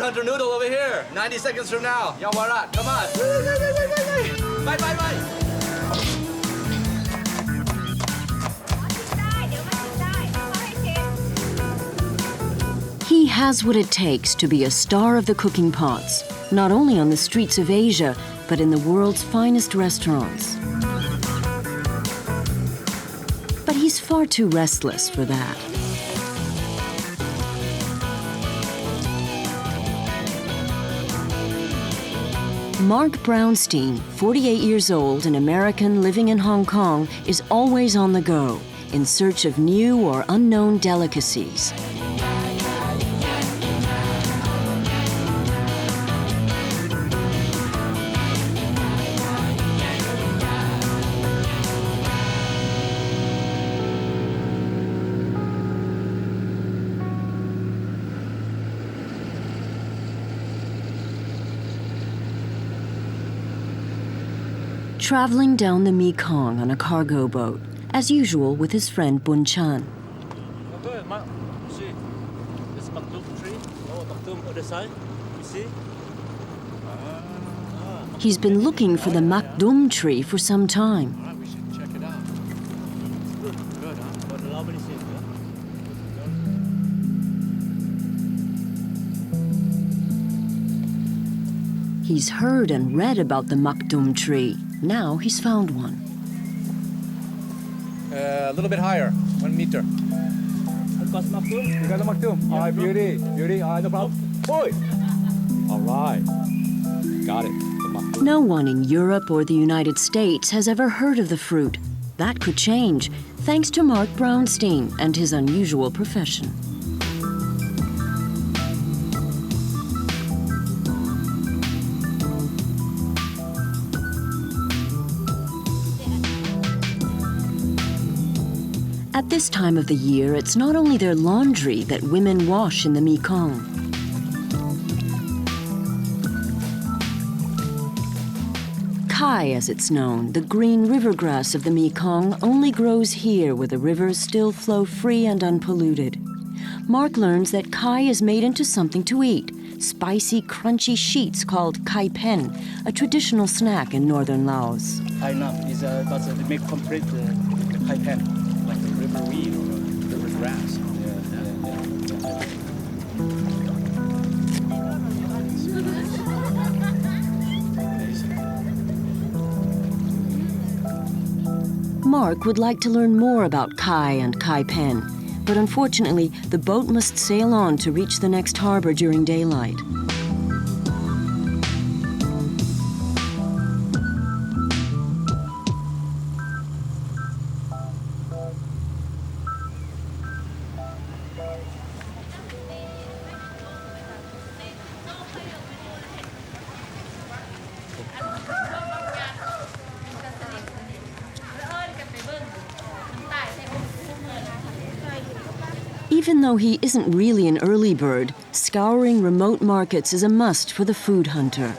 hunter noodle over here. 90 seconds from now. Yawarat, come on. Bye, bye, bye. He has what it takes to be a star of the cooking pots, not only on the streets of Asia, but in the world's finest restaurants. But he's far too restless for that. Mark Brownstein, 48 years old, an American living in Hong Kong, is always on the go, in search of new or unknown delicacies. Traveling down the Mekong on a cargo boat, as usual with his friend Bun Chan. See, this makdum tree. Oh, makdum other side. You see? He's been looking for the makdum tree for some time. All right, we should check it out. Good, huh? He's heard and read about the makdum tree. Now he's found one. A little bit higher, 1 meter. You got the makdum. All right, beauty. All right, no problem. Boy. All right. Got it. The makdum. No one in Europe or the United States has ever heard of the fruit. That could change, thanks to Mark Brownstein and his unusual profession. At this time of the year, it's not only their laundry that women wash in the Mekong. Kai, as it's known, the green river grass of the Mekong, only grows here where the rivers still flow free and unpolluted. Mark learns that kai is made into something to eat, spicy, crunchy sheets called kai pen, a traditional snack in northern Laos. Kai nam is they make complete the kai pen, like the river weed or river grass. Mark would like to learn more about kai and kai pen, but unfortunately, the boat must sail on to reach the next harbor during daylight. Even though he isn't really an early bird, scouring remote markets is a must for the food hunter.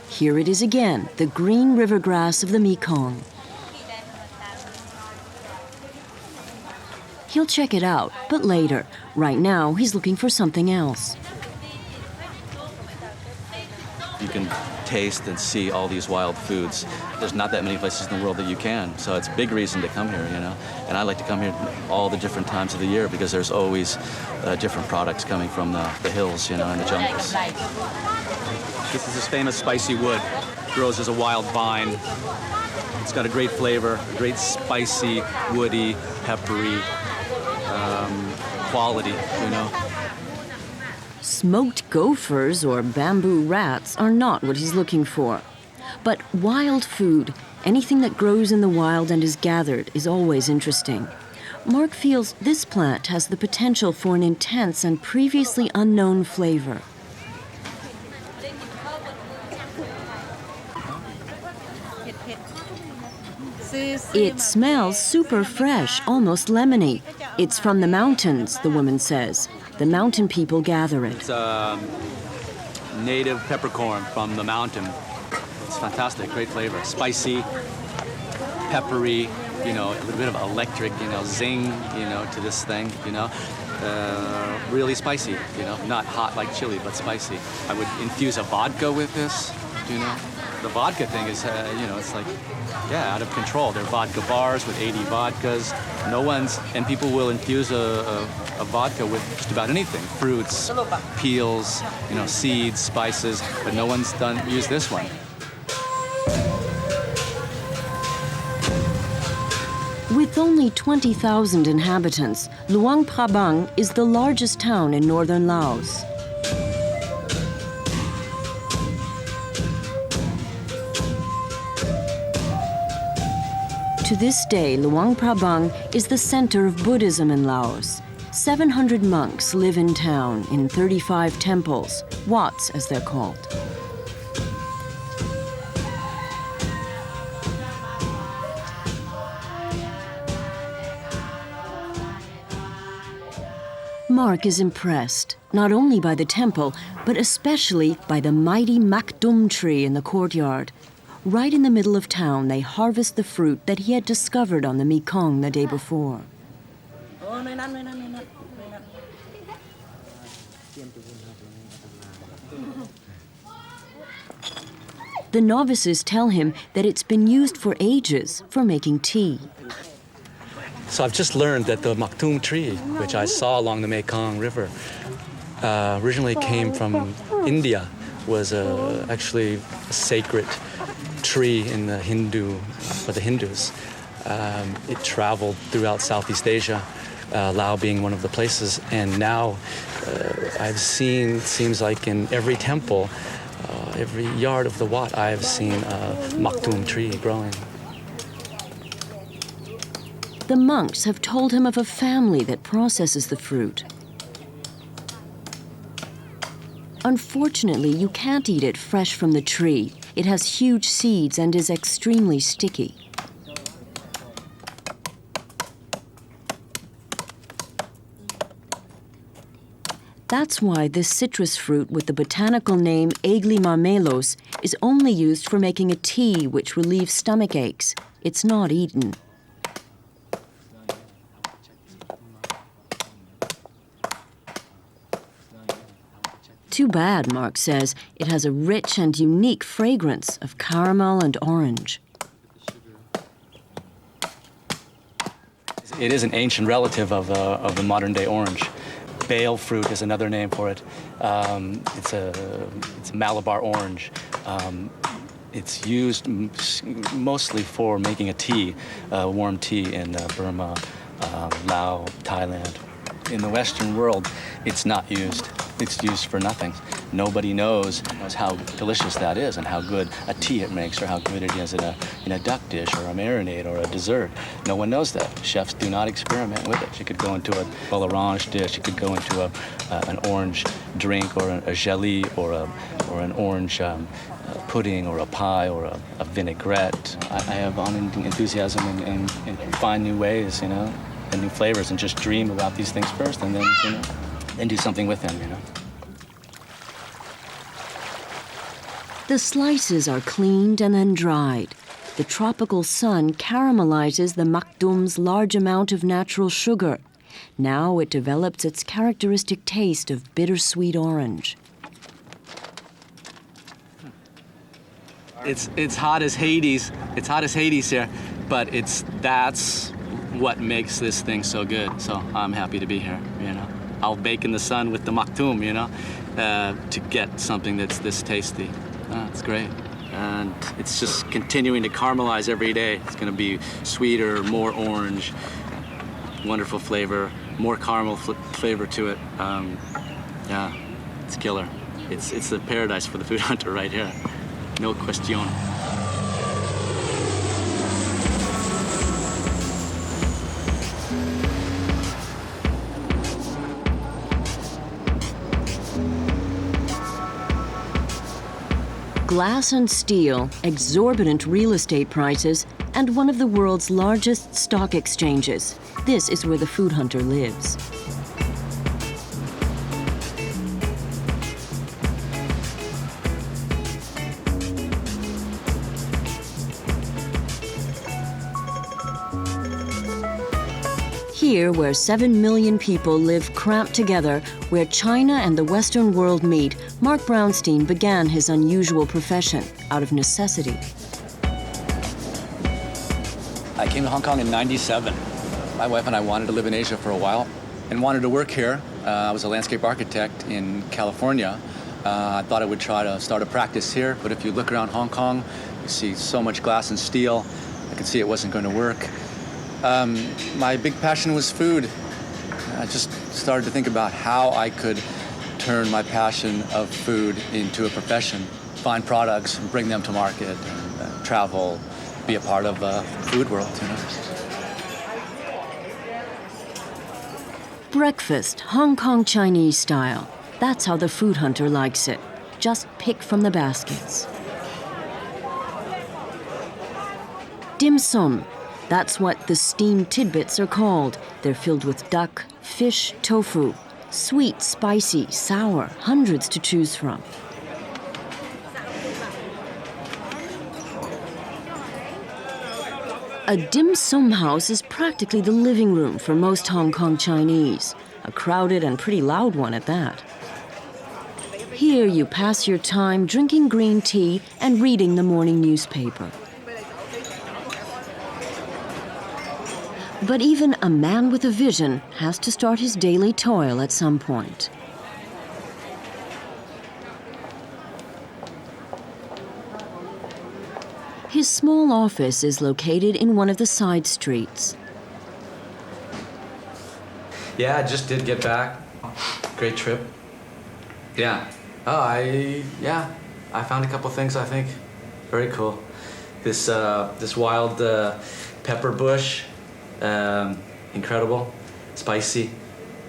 Here it is again, the green river grass of the Mekong. He'll check it out, but later. Right now, he's looking for something else. You can taste and see all these wild foods. There's not that many places in the world that you can, so it's a big reason to come here, you know. And I like to come here all the different times of the year because there's always different products coming from the hills, you know, and the jungles. This is this famous spicy wood. It grows as a wild vine. It's got a great flavor, a great spicy, woody, peppery quality, you know. Smoked gophers or bamboo rats are not what he's looking for. But wild food, anything that grows in the wild and is gathered, is always interesting. Mark feels this plant has the potential for an intense and previously unknown flavor. It smells super fresh, almost lemony. It's from the mountains, the woman says. The mountain people gather it. It's native peppercorn from the mountain. It's fantastic, great flavor. Spicy, peppery, you know, a little bit of electric, you know, zing, you know, to this thing, you know. Really spicy, you know, not hot like chili, but spicy. I would infuse a vodka with this, you know. The vodka thing is, you know, it's like, yeah, out of control. There are vodka bars with 80 vodkas. And people will infuse a vodka with just about anything. Fruits, peels, you know, seeds, spices, but no one's used this one. With only 20,000 inhabitants, Luang Prabang is the largest town in northern Laos. To this day, Luang Prabang is the center of Buddhism in Laos. 700 monks live in town in 35 temples, wats as they're called. Mark is impressed, not only by the temple, but especially by the mighty Makdum tree in the courtyard. Right in the middle of town, they harvest the fruit that he had discovered on the Mekong the day before. The novices tell him that it's been used for ages for making tea. So I've just learned that the Makdum tree, which I saw along the Mekong River, originally came from India, was actually a sacred tree in the for the Hindus. It traveled throughout Southeast Asia, Laos being one of the places, and now I've seen, seems like in every temple, every yard of the Wat, I've seen a Makdum tree growing. The monks have told him of a family that processes the fruit. Unfortunately, you can't eat it fresh from the tree. It has huge seeds and is extremely sticky. That's why this citrus fruit with the botanical name Aigli is only used for making a tea which relieves stomach aches. It's not eaten. Too bad, Mark says. It has a rich and unique fragrance of caramel and orange. It is an ancient relative of the modern-day orange. Bale fruit is another name for it. It's a Malabar orange. It's used mostly for making a tea, warm tea in Burma, Laos, Thailand. In the Western world, it's not used. It's used for nothing. Nobody knows how delicious that is and how good a tea it makes or how good it is in a duck dish or a marinade or a dessert. No one knows that. Chefs do not experiment with it. You could go into a orange dish. You could go into an orange drink or a jelly or an orange pudding or a pie or a vinaigrette. I have enthusiasm and find new ways, you know, and new flavors, and just dream about these things first, and then, you know, and do something with them, you know. The slices are cleaned and then dried. The tropical sun caramelizes the Makdum's large amount of natural sugar. Now it develops its characteristic taste of bittersweet orange. It's hot as Hades. It's hot as Hades here, but that's what makes this thing so good. So I'm happy to be here, you know. I'll bake in the sun with the Makdum, you know, to get something that's this tasty. It's great. And it's just continuing to caramelize every day. It's going to be sweeter, more orange, wonderful flavor, more caramel flavor to it. Yeah, it's killer. It's the paradise for the food hunter right here. No question. Glass and steel, exorbitant real estate prices, and one of the world's largest stock exchanges. This is where the food hunter lives. Here, where 7 million people live cramped together, where China and the Western world meet, Mark Brownstein began his unusual profession out of necessity. I came to Hong Kong in '97. My wife and I wanted to live in Asia for a while and wanted to work here. I was a landscape architect in California. I thought I would try to start a practice here, but if you look around Hong Kong, you see so much glass and steel. I could see it wasn't going to work. My big passion was food. I just started to think about how I could turn my passion of food into a profession, find products and bring them to market, and travel, be a part of the food world, you know. Breakfast, Hong Kong Chinese style. That's how the food hunter likes it. Just pick from the baskets. Dim sum. That's what the steamed tidbits are called. They're filled with duck, fish, tofu. Sweet, spicy, sour, hundreds to choose from. A dim sum house is practically the living room for most Hong Kong Chinese. A crowded and pretty loud one at that. Here you pass your time drinking green tea and reading the morning newspaper. But even a man with a vision has to start his daily toil at some point. His small office is located in one of the side streets. Yeah, I just did get back. Great trip. Yeah. I found a couple things I think very cool. This wild pepper bush, incredible, spicy.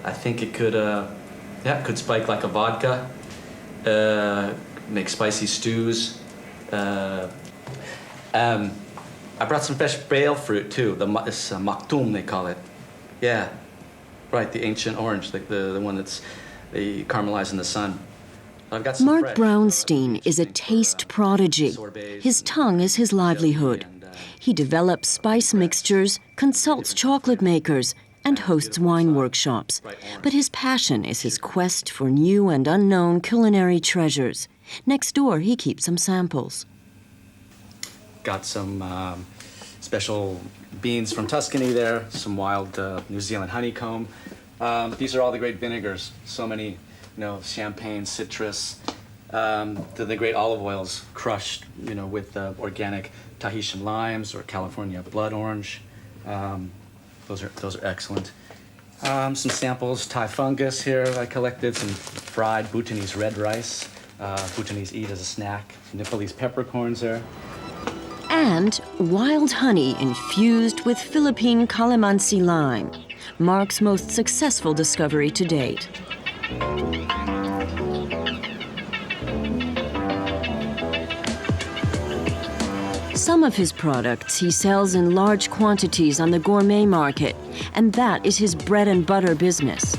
I think it could spike like a vodka. Make spicy stews. I brought some fresh bale fruit too. This maktum they call it. Yeah, right. The ancient orange, the one that's they caramelize in the sun. I've got some Mark fresh, Brownstein is a taste prodigy. His tongue is his livelihood. He develops spice mixtures, consults chocolate makers, and hosts wine workshops. But his passion is his quest for new and unknown culinary treasures. Next door, he keeps some samples. Got some special beans from Tuscany there, some wild New Zealand honeycomb. These are all the great vinegars. So many, champagne, citrus, the great olive oils crushed, with organic Tahitian limes or California blood orange. Those are excellent. Some samples, Thai fungus here I collected, some fried Bhutanese red rice. Bhutanese eat as a snack. Nepalese peppercorns there. And wild honey infused with Philippine calamansi lime, Mark's most successful discovery to date. Some of his products he sells in large quantities on the gourmet market, and that is his bread and butter business.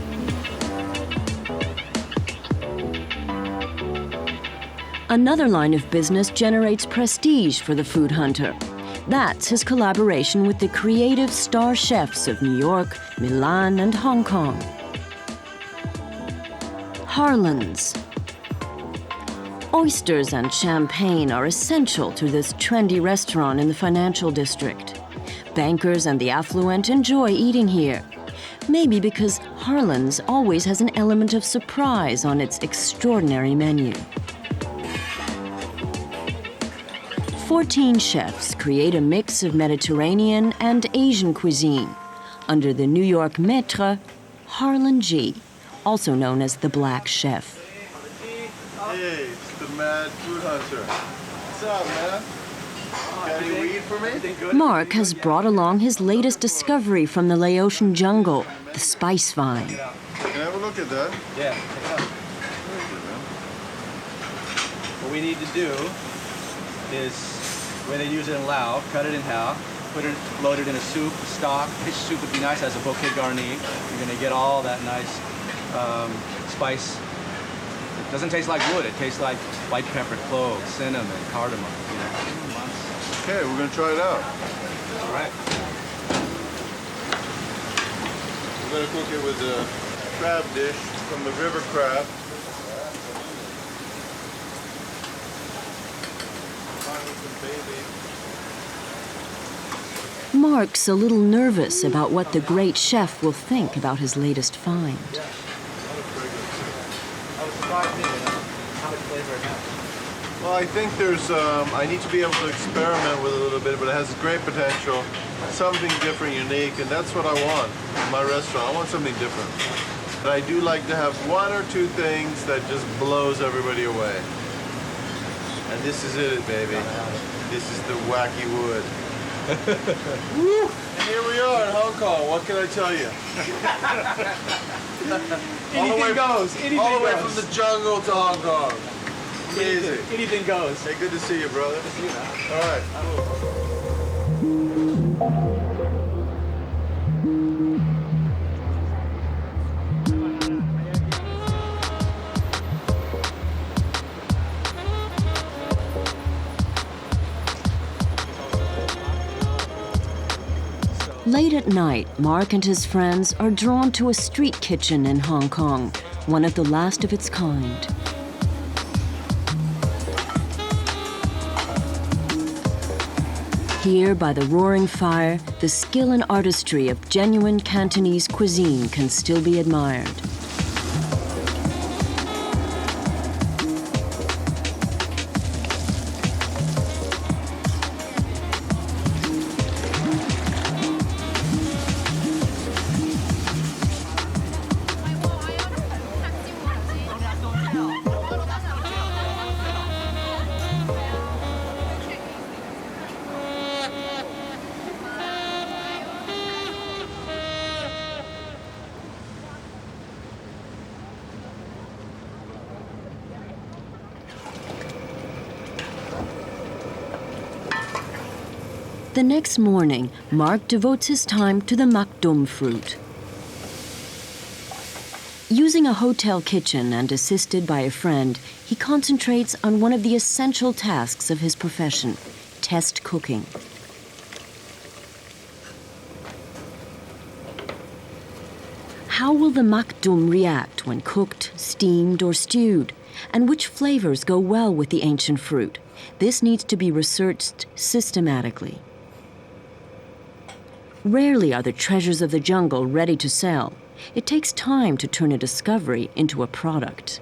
Another line of business generates prestige for the food hunter. That's his collaboration with the creative star chefs of New York, Milan, and Hong Kong. Harlan's. Oysters and champagne are essential to this trendy restaurant in the financial district. Bankers and the affluent enjoy eating here. Maybe because Harlan's always has an element of surprise on its extraordinary menu. 14 chefs create a mix of Mediterranean and Asian cuisine under the New York maître, Harlan G., also known as the Black Chef. Hey, it's the Mad Food Hunter. What's up, man? Got any weed for me? Mark has brought along his latest discovery from the Laotian jungle, the spice vine. Can I have a look at that? Yeah, check it out. What we need to do is, when they use it in Laos, cut it in half, load it in a soup, a stock. Fish soup would be nice as a bouquet garni. You're gonna get all that nice spice. It doesn't taste like wood, it tastes like white pepper, cloves, cinnamon, cardamom, Okay, we're gonna try it out. All right. gonna cook it with a crab dish from the river crab. Mark's a little nervous about what the great chef will think about his latest find. I was surprised how much flavor it has. Well, I think there's, I need to be able to experiment with it a little bit, but it has great potential, something different, unique, and that's what I want in my restaurant. I want something different. But I do like to have one or two things that just blows everybody away. And this is it, baby. This is the wacky wood. Woo! And here we are in Hong Kong. What can I tell you? Anything goes. Anything all the way goes. from the jungle to Hong Kong. Amazing. Anything goes. Hey, good to see you, brother. See you now. All right. Late at night, Mark and his friends are drawn to a street kitchen in Hong Kong, one of the last of its kind. Here, by the roaring fire, the skill and artistry of genuine Cantonese cuisine can still be admired. The next morning, Mark devotes his time to the mak dum fruit. Using a hotel kitchen and assisted by a friend, he concentrates on one of the essential tasks of his profession, test cooking. How will the mak dum react when cooked, steamed, or stewed? And which flavors go well with the ancient fruit? This needs to be researched systematically. Rarely are the treasures of the jungle ready to sell. It takes time to turn a discovery into a product.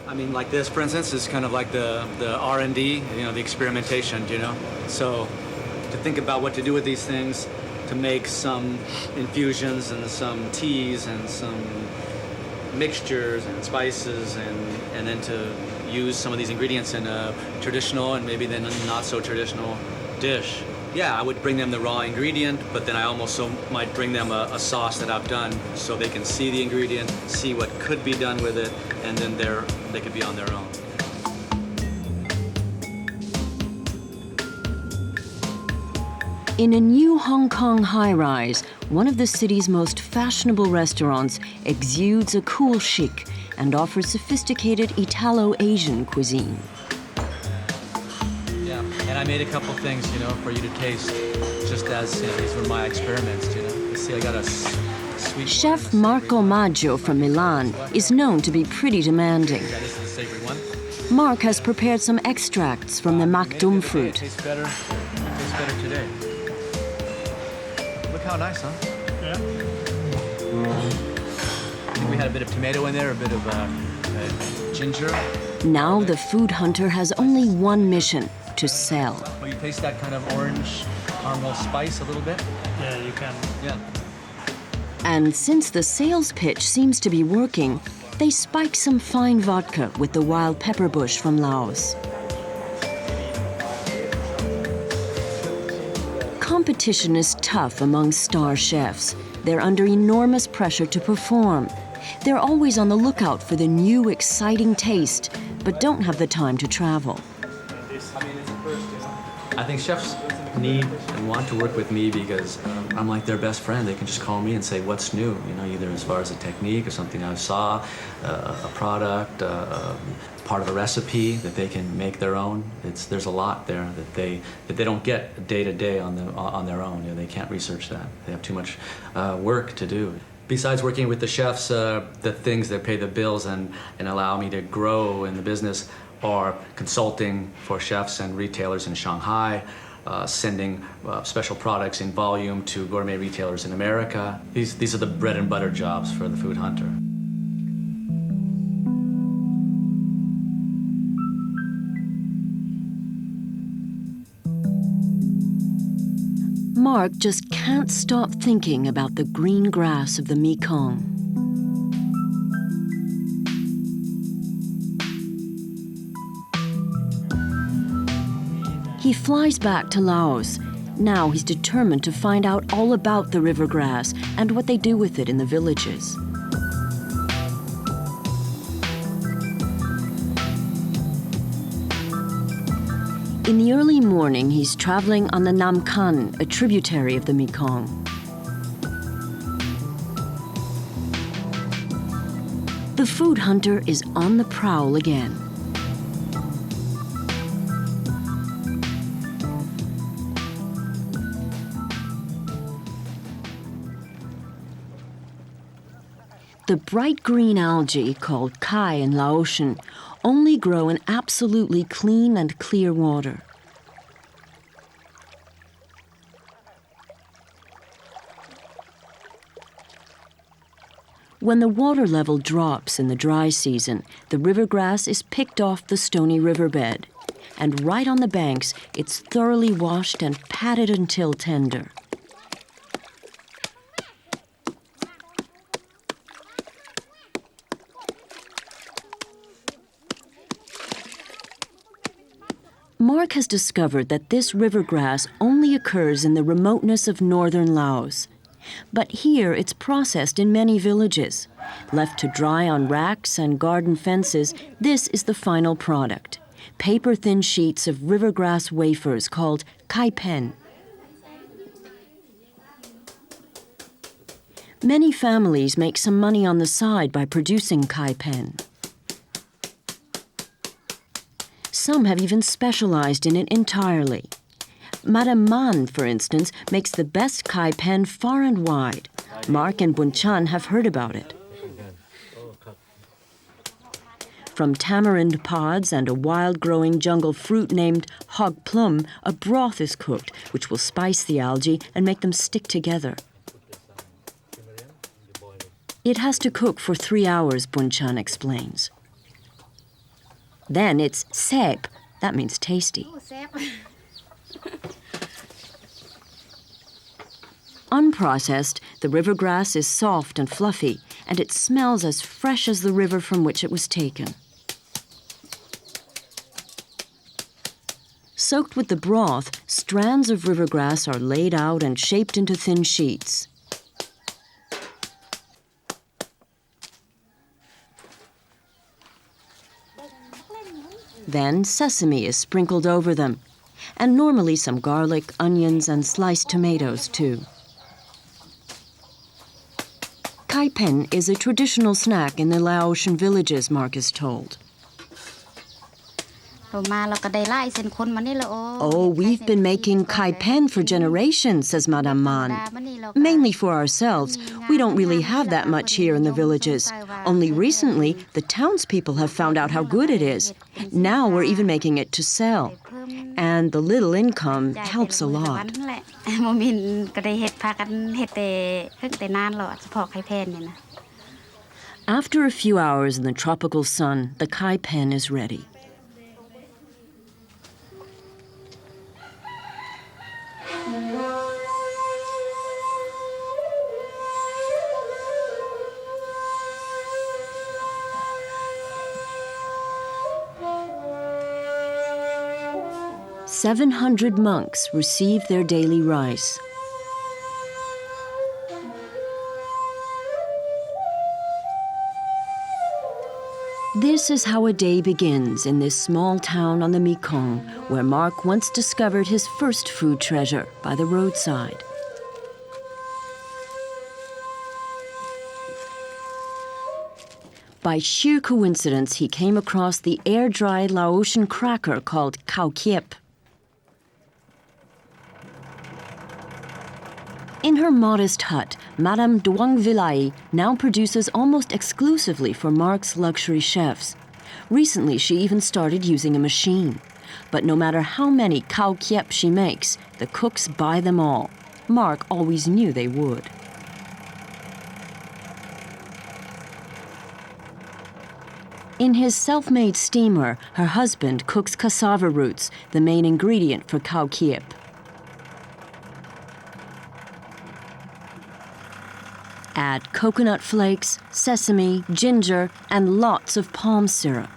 I mean, like this, for instance, is kind of like the R&D, the experimentation, So to think about what to do with these things, to make some infusions and some teas and some mixtures and spices and then to use some of these ingredients in a traditional and maybe then a not so traditional dish. Yeah, I would bring them the raw ingredient, but then I also might bring them a sauce that I've done so they can see the ingredient, see what could be done with it, and then they could be on their own. In a new Hong Kong high-rise, one of the city's most fashionable restaurants exudes a cool chic and offers sophisticated Italo-Asian cuisine. Yeah, and I made a couple things, for you to taste, just as these were my experiments, You see, I got a sweet Chef one, Marco Maggio from Milan is known to be pretty demanding. Yeah, this is a savory one. Mark has prepared some extracts from the mak dum fruit. It tastes better today. Look how nice, huh? Yeah. We had a bit of tomato in there, a bit of ginger. Now the food hunter has only one mission: to sell. Oh, you taste that kind of orange caramel spice a little bit? Yeah, you can. Yeah. And since the sales pitch seems to be working, they spike some fine vodka with the wild pepper bush from Laos. Competition is tough among star chefs. They're under enormous pressure to perform. They're always on the lookout for the new, exciting taste, but don't have the time to travel. I think chefs need and want to work with me because I'm like their best friend. They can just call me and say, what's new? You know, either as far as a technique or something I saw, a product, part of a recipe that they can make their own. There's a lot there that they don't get day to day on their own. You know, they can't research that. They have too much work to do. Besides working with the chefs, the things that pay the bills and allow me to grow in the business are consulting for chefs and retailers in Shanghai, sending special products in volume to gourmet retailers in America. These are the bread and butter jobs for the Food Hunter. Mark just can't stop thinking about the green grass of the Mekong. He flies back to Laos. Now he's determined to find out all about the river grass and what they do with it in the villages. In the early morning, he's traveling on the Nam Khan, a tributary of the Mekong. The food hunter is on the prowl again. The bright green algae, called kai in Laotian, only grow in absolutely clean and clear water. When the water level drops in the dry season, the river grass is picked off the stony riverbed, and right on the banks, it's thoroughly washed and patted until tender. Mark has discovered that this river grass only occurs in the remoteness of northern Laos. But here it's processed in many villages. Left to dry on racks and garden fences, this is the final product. Paper-thin sheets of river grass wafers called kai pen. Many families make some money on the side by producing kai pen. Some have even specialized in it entirely. Madame Man, for instance, makes the best kai pen far and wide. Mark and Bunchan have heard about it. From tamarind pods and a wild-growing jungle fruit named hog plum, a broth is cooked, which will spice the algae and make them stick together. It has to cook for 3 hours, Bunchan explains. Then it's sep, that means tasty. Unprocessed, the river grass is soft and fluffy, and it smells as fresh as the river from which it was taken. Soaked with the broth, strands of river grass are laid out and shaped into thin sheets. Then sesame is sprinkled over them, and normally some garlic, onions, and sliced tomatoes, too. Kai pen is a traditional snack in the Laotian villages, Mark is told. Oh, we've been making kai pen for generations, says Madame Man. Mainly for ourselves. We don't really have that much here in the villages. Only recently, the townspeople have found out how good it is. Now we're even making it to sell. And the little income helps a lot. After a few hours in the tropical sun, the kai pen is ready. "700 monks receive their daily rice. This is how a day begins in this small town on the Mekong, where Mark once discovered his first food treasure by the roadside. By sheer coincidence, he came across the air-dried Laotian cracker called khao kiep. In her modest hut, Madame Duong Vilai now produces almost exclusively for Mark's luxury chefs. Recently, she even started using a machine. But no matter how many khao kiep she makes, the cooks buy them all. Mark always knew they would. In his self-made steamer, her husband cooks cassava roots, the main ingredient for khao kiep. Add coconut flakes, sesame, ginger, and lots of palm syrup.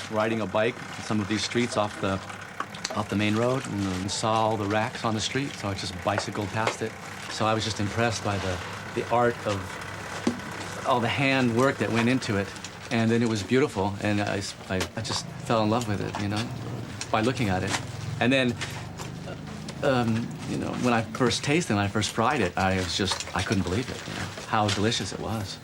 Riding a bike on some of these streets off the main road, and saw all the racks on the street, so I just bicycled past it. So I was just impressed by the art of all the hand work that went into it. And then it was beautiful, and I just fell in love with it, you know, by looking at it. And then, you know, when I first tasted it, when I first fried it, I couldn't believe it, you know, how delicious it was.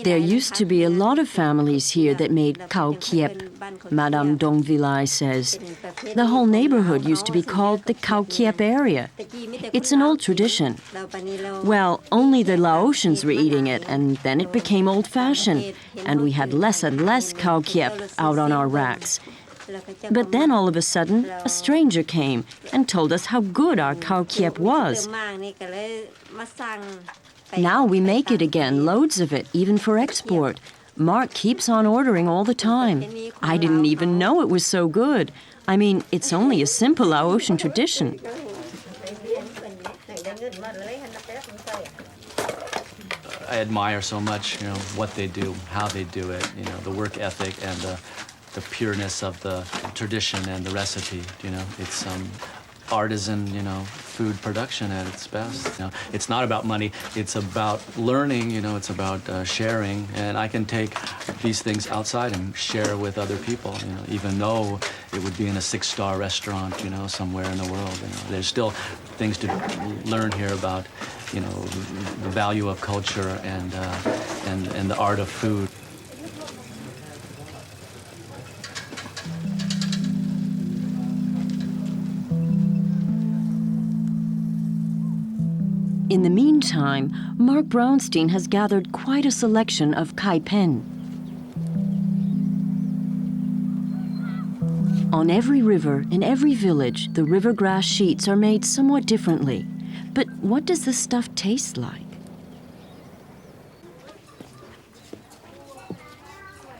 There used to be a lot of families here that made khao kiep, Madame Dong Vilai says. The whole neighborhood used to be called the khao kiep area. It's an old tradition. Well, only the Laotians were eating it, and then it became old-fashioned, and we had less and less khao kiep out on our racks. But then all of a sudden, a stranger came and told us how good our khao kiep was. Now we make it again, loads of it, even for export. Mark keeps on ordering all the time. I didn't even know it was so good. I mean, it's only a simple Laotian tradition. I admire so much, you know, what they do, how they do it, you know, the work ethic and the pureness of the tradition and the recipe, you know. It's artisan, you know, food production at its best. You know, it's not about money, it's about learning, you know, it's about sharing. And I can take these things outside and share with other people, you know, even though it would be in a 6-star restaurant, you know, somewhere in the world. You know, there's still things to learn here about, you know, the value of culture and the art of food. In the meantime, Mark Brownstein has gathered quite a selection of kai pen. On every river, in every village, the river grass sheets are made somewhat differently. But what does this stuff taste like?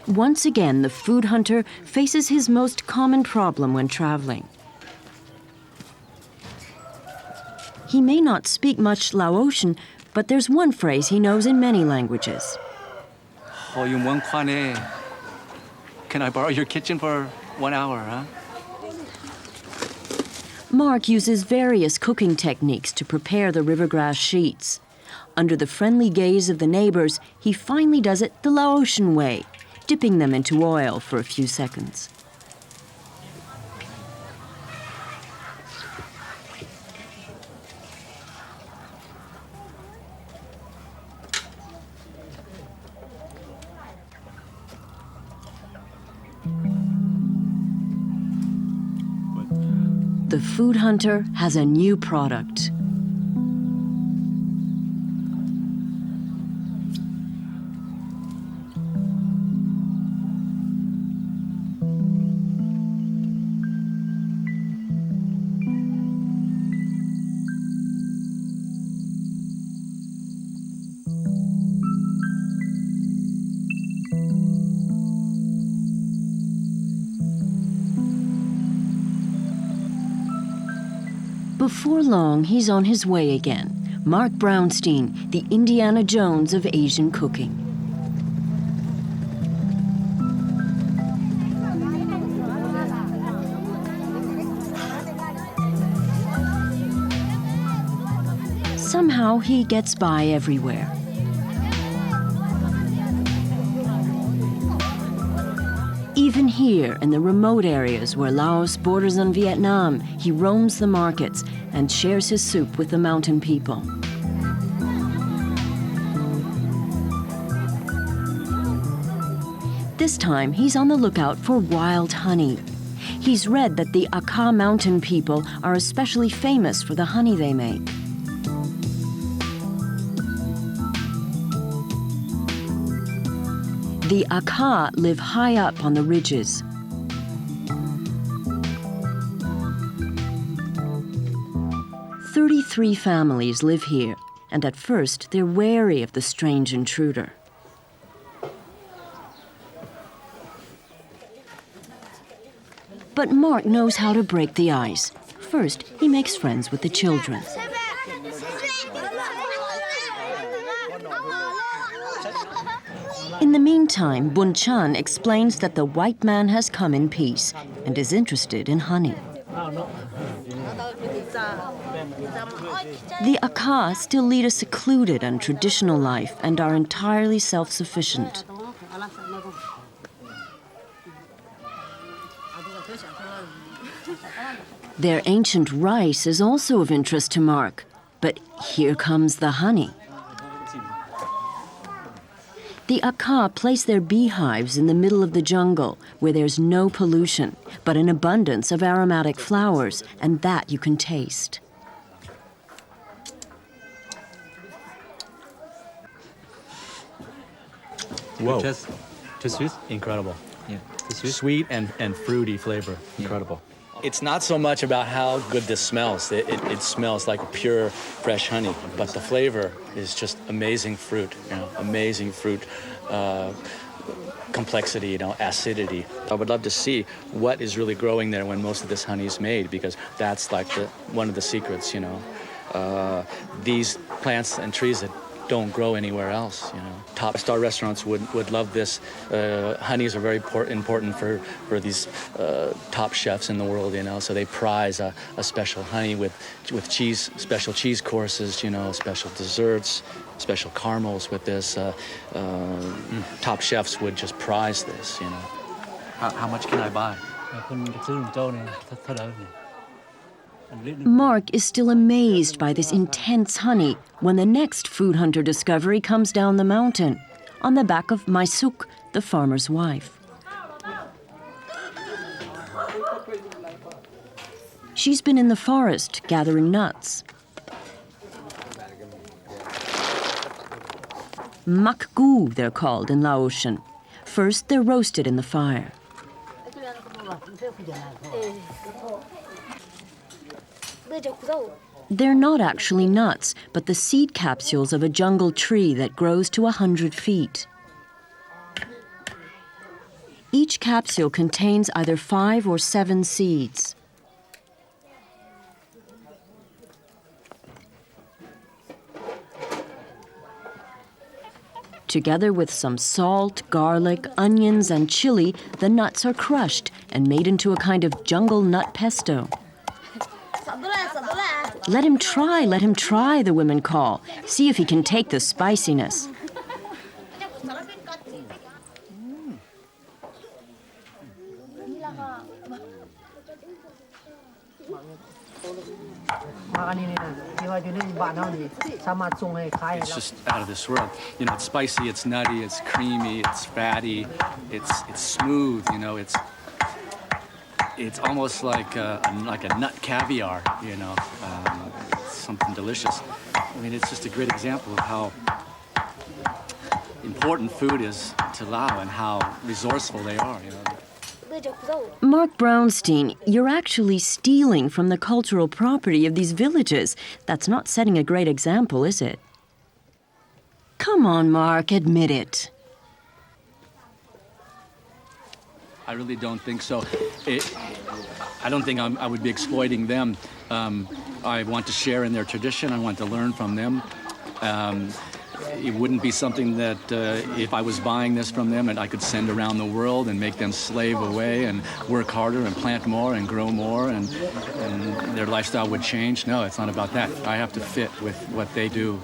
Once again, the food hunter faces his most common problem when traveling. He may not speak much Laotian, but there's one phrase he knows in many languages. Can I borrow your kitchen for 1 hour, huh? Mark uses various cooking techniques to prepare the river grass sheets. Under the friendly gaze of the neighbors, he finally does it the Laotian way, dipping them into oil for a few seconds. The food hunter has a new product. Before long, he's on his way again. Mark Brownstein, the Indiana Jones of Asian cooking. Somehow he gets by everywhere. Even here, in the remote areas where Laos borders on Vietnam, he roams the markets and shares his soup with the mountain people. This time, he's on the lookout for wild honey. He's read that the Aka mountain people are especially famous for the honey they make. The Aka live high up on the ridges. "33 families live here, and at first they're wary of the strange intruder. But Mark knows how to break the ice. First, he makes friends with the children. In the meantime, Bun Chan explains that the white man has come in peace and is interested in honey. The Aka still lead a secluded and traditional life and are entirely self-sufficient. Their ancient rice is also of interest to Mark, but here comes the honey. The Aka place their beehives in the middle of the jungle where there's no pollution, but an abundance of aromatic flowers, and that you can taste. Whoa. Just sweet? Incredible. Yeah. Sweet and fruity flavor. Incredible. It's not so much about how good this smells. It smells like pure, fresh honey, but the flavor is just amazing fruit, amazing fruit complexity, acidity. I would love to see what is really growing there when most of this honey is made, because that's like one of the secrets, These plants and trees that don't grow anywhere else, Top star restaurants would love this. Honeys are very important for these top chefs in the world, so they prize a special honey with cheese, special cheese courses, special desserts, special caramels with this. Top chefs would just prize this, How much can I buy? Mark is still amazed by this intense honey when the next food hunter discovery comes down the mountain on the back of Mai Suk, the farmer's wife. She's been in the forest gathering nuts. Mak gu, they're called in Laotian. First, they're roasted in the fire. They're not actually nuts, but the seed capsules of a jungle tree that grows to 100 feet. Each capsule contains either 5 or 7 seeds. Together with some salt, garlic, onions, and chili, the nuts are crushed and made into a kind of jungle nut pesto. Let him try, the women call. See if he can take the spiciness. It's just out of this world. It's spicy, it's nutty, it's creamy, it's fatty, it's smooth. It's almost like a nut caviar. It's something delicious. It's just a great example of how important food is to Laos and how resourceful they are. Mark Brownstein, you're actually stealing from the cultural property of these villages. That's not setting a great example, is it? Come on, Mark, admit it. I really don't think so. I don't think I would be exploiting them. I want to share in their tradition. I want to learn from them. It wouldn't be something that if I was buying this from them and I could send around the world and make them slave away and work harder and plant more and grow more and their lifestyle would change. No, it's not about that. I have to fit with what they do.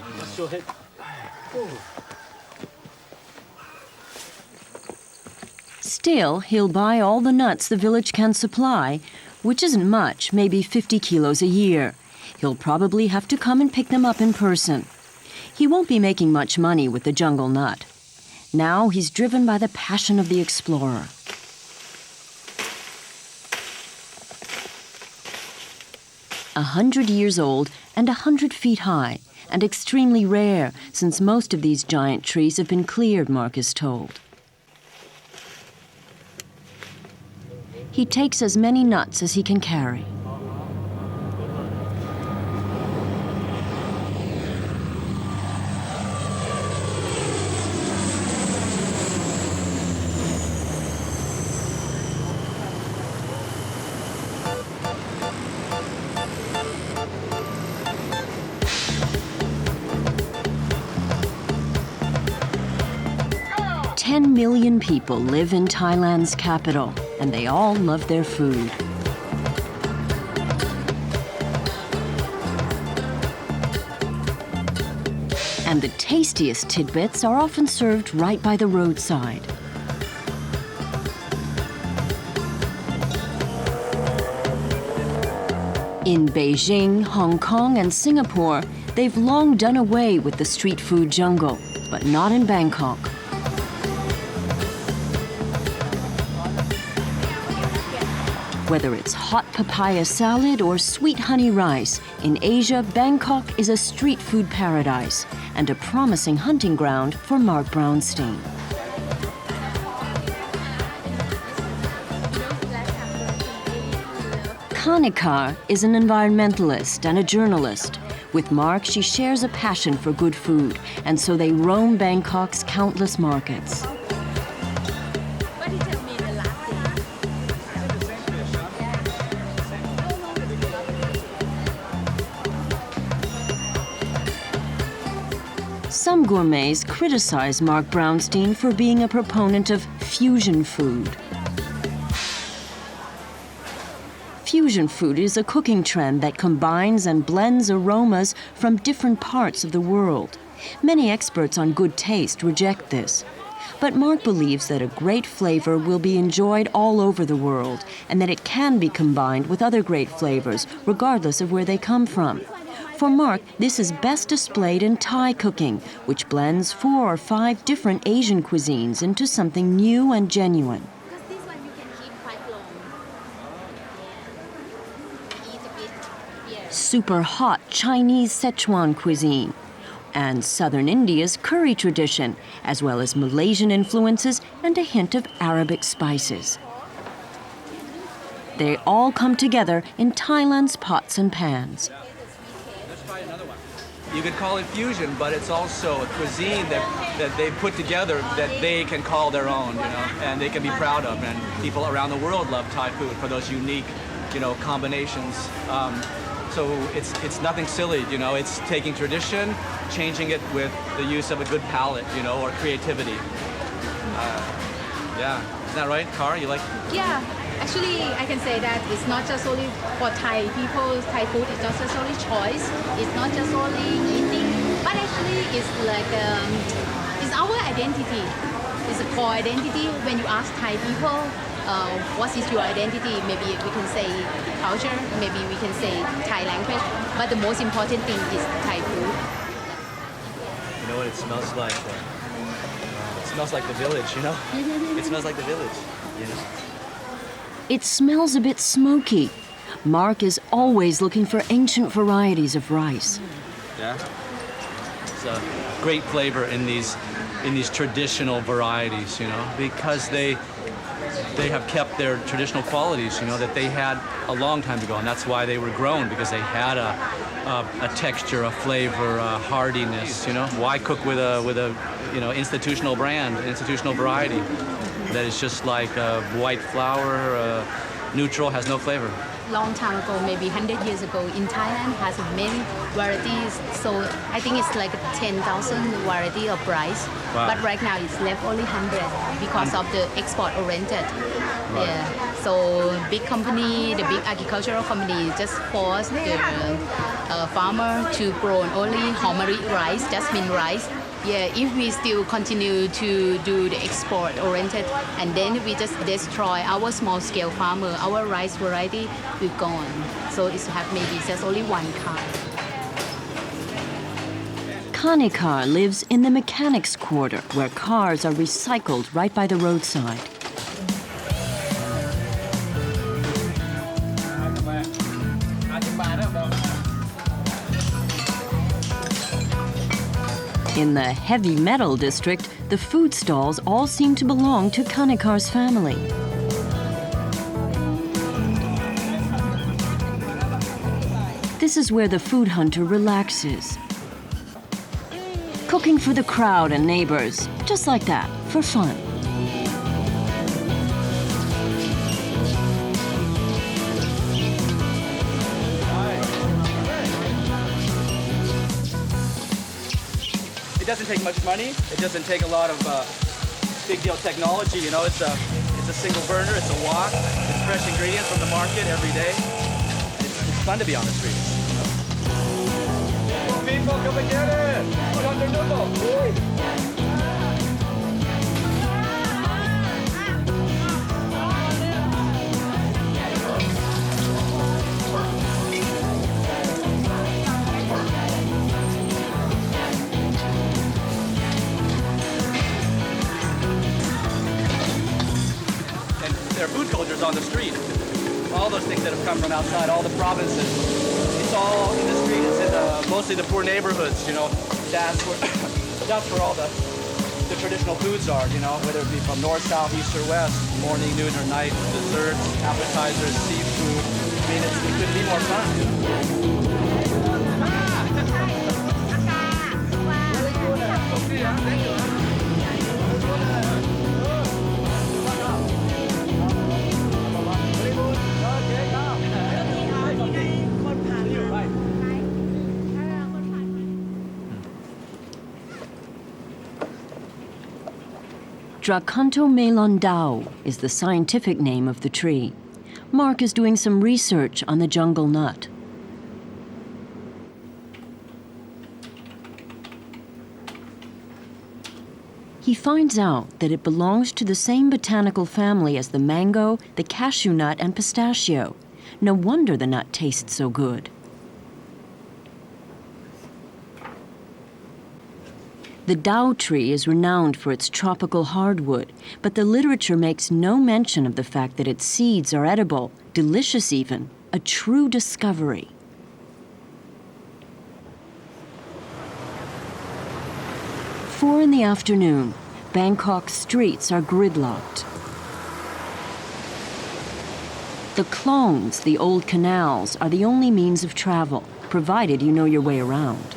Still, he'll buy all the nuts the village can supply, which isn't much, maybe 50 kilos a year. He'll probably have to come and pick them up in person. He won't be making much money with the jungle nut. Now he's driven by the passion of the explorer. 100 years old and 100 feet high, and extremely rare since most of these giant trees have been cleared, Mark is told. He takes as many nuts as he can carry. Ten million people live in Thailand's capital, and they all love their food. And the tastiest tidbits are often served right by the roadside. In Beijing, Hong Kong, and Singapore, they've long done away with the street food jungle, but not in Bangkok. Whether it's hot papaya salad or sweet honey rice, in Asia, Bangkok is a street food paradise and a promising hunting ground for Mark Brownstein. Kanikar is an environmentalist and a journalist. With Mark, she shares a passion for good food, and so they roam Bangkok's countless markets. Some gourmets criticize Mark Brownstein for being a proponent of fusion food. Fusion food is a cooking trend that combines and blends aromas from different parts of the world. Many experts on good taste reject this. But Mark believes that a great flavor will be enjoyed all over the world and that it can be combined with other great flavors, regardless of where they come from. For Mark, this is best displayed in Thai cooking, which blends 4 or 5 different Asian cuisines into something new and genuine. Because this one you can keep quite long. Eat a bit. Yeah. Super hot Chinese Sichuan cuisine, and southern India's curry tradition, as well as Malaysian influences and a hint of Arabic spices. They all come together in Thailand's pots and pans. You could call it fusion, but it's also a cuisine that they put together that they can call their own, you know, and they can be proud of. And people around the world love Thai food for those unique, you know, combinations. So it's nothing silly, you know. It's taking tradition, changing it with the use of a good palate, you know, or creativity. Yeah, isn't that right, Cara? You like? Yeah. Actually, I can say that it's not just only for Thai people. Thai food is not just only choice. It's not just only eating, but actually it's like it's our identity. It's a core identity. When you ask Thai people, what is your identity? Maybe we can say culture. Maybe we can say Thai language. But the most important thing is Thai food. You know what it smells like? It smells like the village, you know? It smells like the village, you know? It smells a bit smoky. Mark is always looking for ancient varieties of rice. Yeah. It's a great flavor in these traditional varieties, you know, because they have kept their traditional qualities, you know, that they had a long time ago, and that's why they were grown, because they had a texture, a flavor, a hardiness, you know. Why cook with a you know, institutional brand, institutional variety that is just like white flour, neutral, has no flavor? Long time ago, maybe 100 years ago, in Thailand has many varieties. So I think it's like 10,000 variety of rice. Wow. But right now it's left only 100 because of the export oriented. Right. Yeah. So big company, the big agricultural company just force the farmer to grow only homari rice, jasmine rice. Yeah, if we still continue to do the export oriented, and then we just destroy our small scale farmer, our rice variety will gone. So it's have maybe just only one kind. Kanikar lives in the mechanics quarter, where cars are recycled right by the roadside. In the heavy metal district, the food stalls all seem to belong to Kanikar's family. This is where the food hunter relaxes. Cooking for the crowd and neighbors, just like that, for fun. It doesn't take much money. It doesn't take a lot of big deal technology. You know, it's a single burner. It's a wok. It's fresh ingredients from the market every day. It's fun to be on the streets. People, come and get it. Put on their noodle. There are food cultures on the street. All those things that have come from outside, all the provinces. It's all in the street. It's in mostly the poor neighborhoods, you know. That's where all the traditional foods are, you know, whether it be from north, south, east, or west, morning, noon, or night, desserts, appetizers, seafood. I mean, it couldn't be more fun. Draconto melondau is the scientific name of the tree. Mark is doing some research on the jungle nut. He finds out that it belongs to the same botanical family as the mango, the cashew nut, and pistachio. No wonder the nut tastes so good. The dao tree is renowned for its tropical hardwood, but the literature makes no mention of the fact that its seeds are edible, delicious even, a true discovery. Four in the afternoon, Bangkok's streets are gridlocked. The klongs, the old canals, are the only means of travel, provided you know your way around.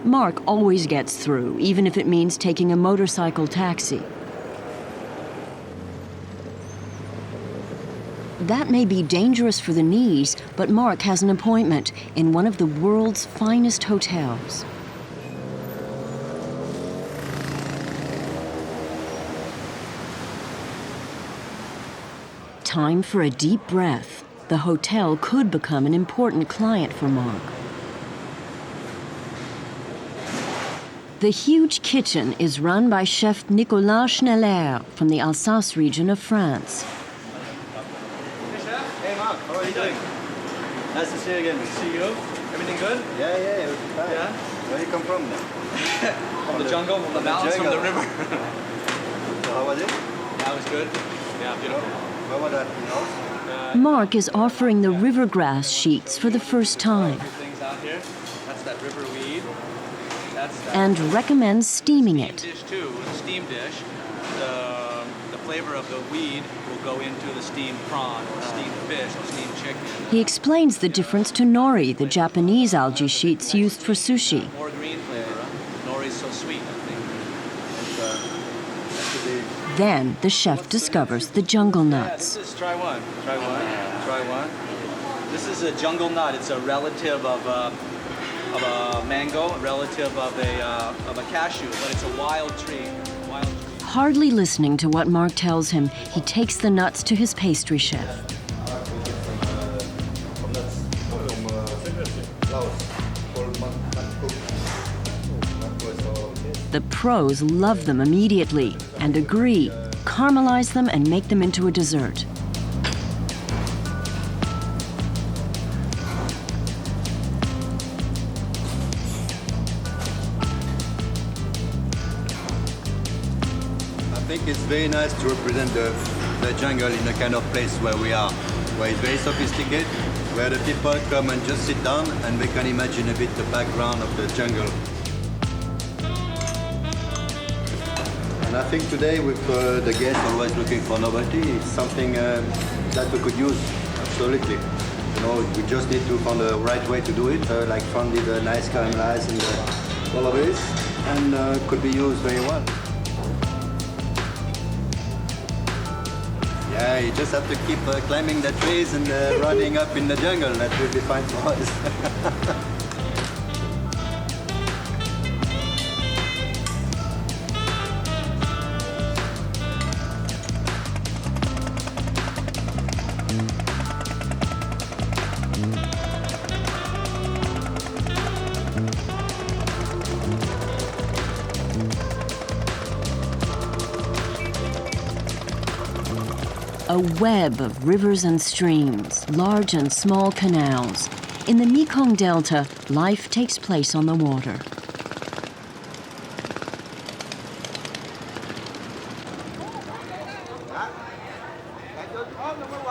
Mark always gets through, even if it means taking a motorcycle taxi. That may be dangerous for the knees, but Mark has an appointment in one of the world's finest hotels. Time for a deep breath. The hotel could become an important client for Mark. The huge kitchen is run by Chef Nicolas Schneller from the Alsace region of France. Hey, Chef. Hey, Mark. How are you doing? Nice to see you again. See you. Everything good? Yeah, everything fine. Yeah. Where you come from? From the jungle, from the mountains, from the river. So how was it? That was good. Yeah, beautiful. Where was that? Mark is offering the river grass sheets for the first time Things out here. That's that river weed. That's that and recommends steaming it. dish too. The steam dish. The flavor of the weed will go into the steamed prawn or steamed fish or steamed chicken. He explains the difference to nori, the Japanese algae sheets used for sushi. More green flavor. Nori's so sweet, I think. Then the chef discovers the jungle nuts. Try one. This is a jungle nut. It's a relative of a mango, a relative of a cashew, but it's a wild tree. Hardly listening to what Mark tells him, he takes the nuts to his pastry chef. Laos, called The pros love them immediately and agree, caramelize them and make them into a dessert. I think it's very nice to represent the jungle in the kind of place where we are, where it's very sophisticated, where the people come and just sit down and they can imagine a bit the background of the jungle. And I think today with the guests always looking for novelty, it's something that we could use, absolutely. You know, we just need to find the right way to do it, like find the nice caramelized and all of this, and could be used very well. Yeah, you just have to keep climbing the trees and running up in the jungle. That will be fine for us. A web of rivers and streams, large and small canals. In the Mekong Delta, life takes place on the water.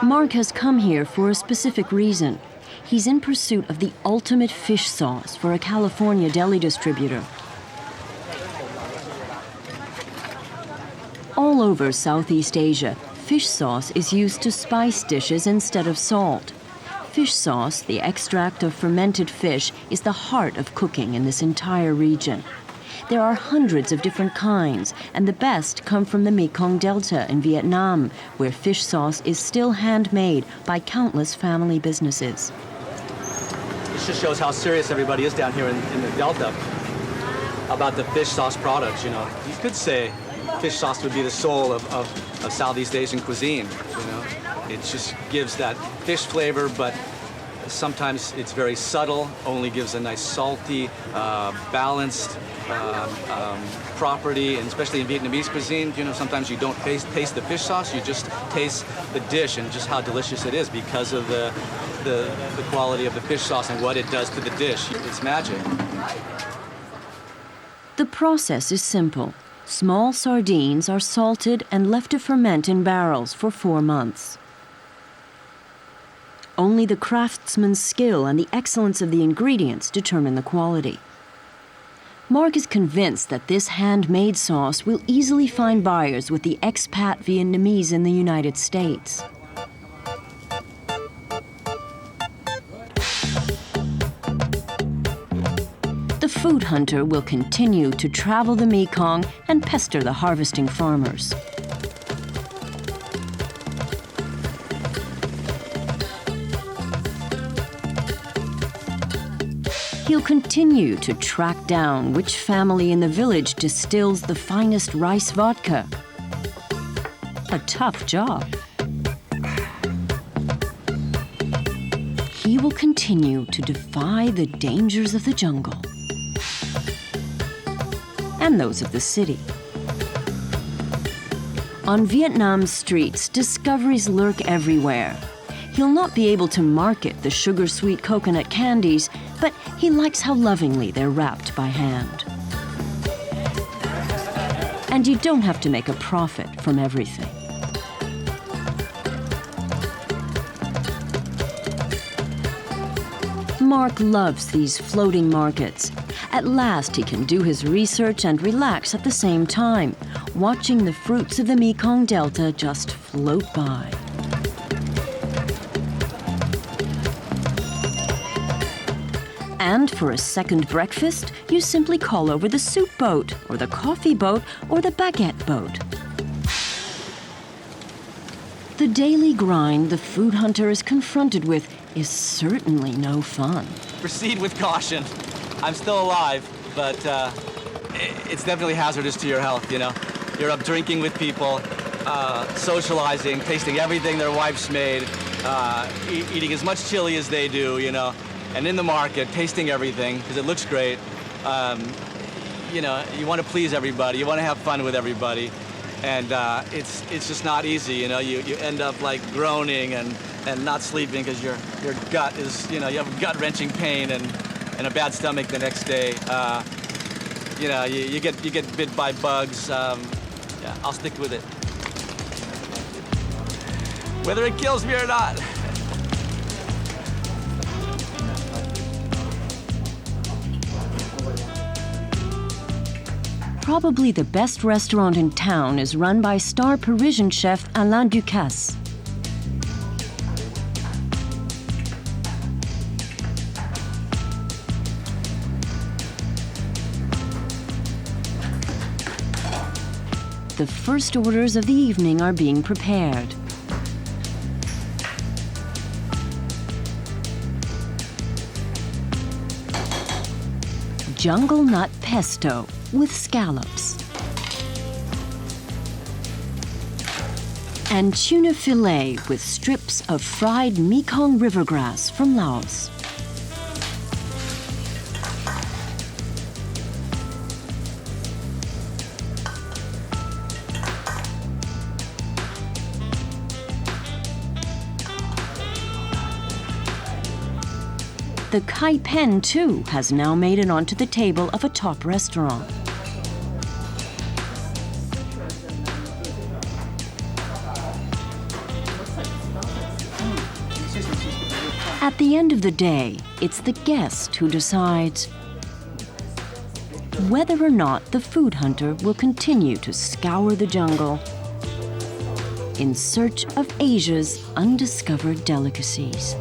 Mark has come here for a specific reason. He's in pursuit of the ultimate fish sauce for a California deli distributor. All over Southeast Asia, fish sauce is used to spice dishes instead of salt. Fish sauce, the extract of fermented fish, is the heart of cooking in this entire region. There are hundreds of different kinds, and the best come from the Mekong Delta in Vietnam, where fish sauce is still handmade by countless family businesses. This just shows how serious everybody is down here in the Delta about the fish sauce products, you know. You could say fish sauce would be the soul of Southeast Asian cuisine, you know. It just gives that fish flavor, but sometimes it's very subtle, only gives a nice salty, balanced property, and especially in Vietnamese cuisine, you know, sometimes you don't taste the fish sauce, you just taste the dish and just how delicious it is because of the quality of the fish sauce and what it does to the dish. It's magic. The process is simple. Small sardines are salted and left to ferment in barrels for 4 months. Only the craftsman's skill and the excellence of the ingredients determine the quality. Mark is convinced that this handmade sauce will easily find buyers with the expat Vietnamese in the United States. The food hunter will continue to travel the Mekong and pester the harvesting farmers. He'll continue to track down which family in the village distills the finest rice vodka. A tough job. He will continue to defy the dangers of the jungle and those of the city. On Vietnam's streets, discoveries lurk everywhere. He'll not be able to market the sugar-sweet coconut candies, but he likes how lovingly they're wrapped by hand. And you don't have to make a profit from everything. Mark loves these floating markets. At last, he can do his research and relax at the same time, watching the fruits of the Mekong Delta just float by. And for a second breakfast, you simply call over the soup boat, or the coffee boat, or the baguette boat. The daily grind the food hunter is confronted with is certainly no fun. Proceed with caution. I'm still alive, but it's definitely hazardous to your health, you know. You're up drinking with people, socializing, tasting everything their wife's made, eating as much chili as they do, you know, and in the market, tasting everything, because it looks great. you know, you want to please everybody, you want to have fun with everybody, and it's just not easy. You know, you end up like groaning and not sleeping because your gut is, you know, you have gut-wrenching pain and a bad stomach the next day. You know, you get bit by bugs. Yeah, I'll stick with it, whether it kills me or not. Probably the best restaurant in town is run by star Parisian chef Alain Ducasse. The first orders of the evening are being prepared. Jungle nut pesto with scallops. And tuna fillet with strips of fried Mekong river grass from Laos. The kai pen, too, has now made it onto the table of a top restaurant. At the end of the day, it's the guest who decides whether or not the food hunter will continue to scour the jungle in search of Asia's undiscovered delicacies.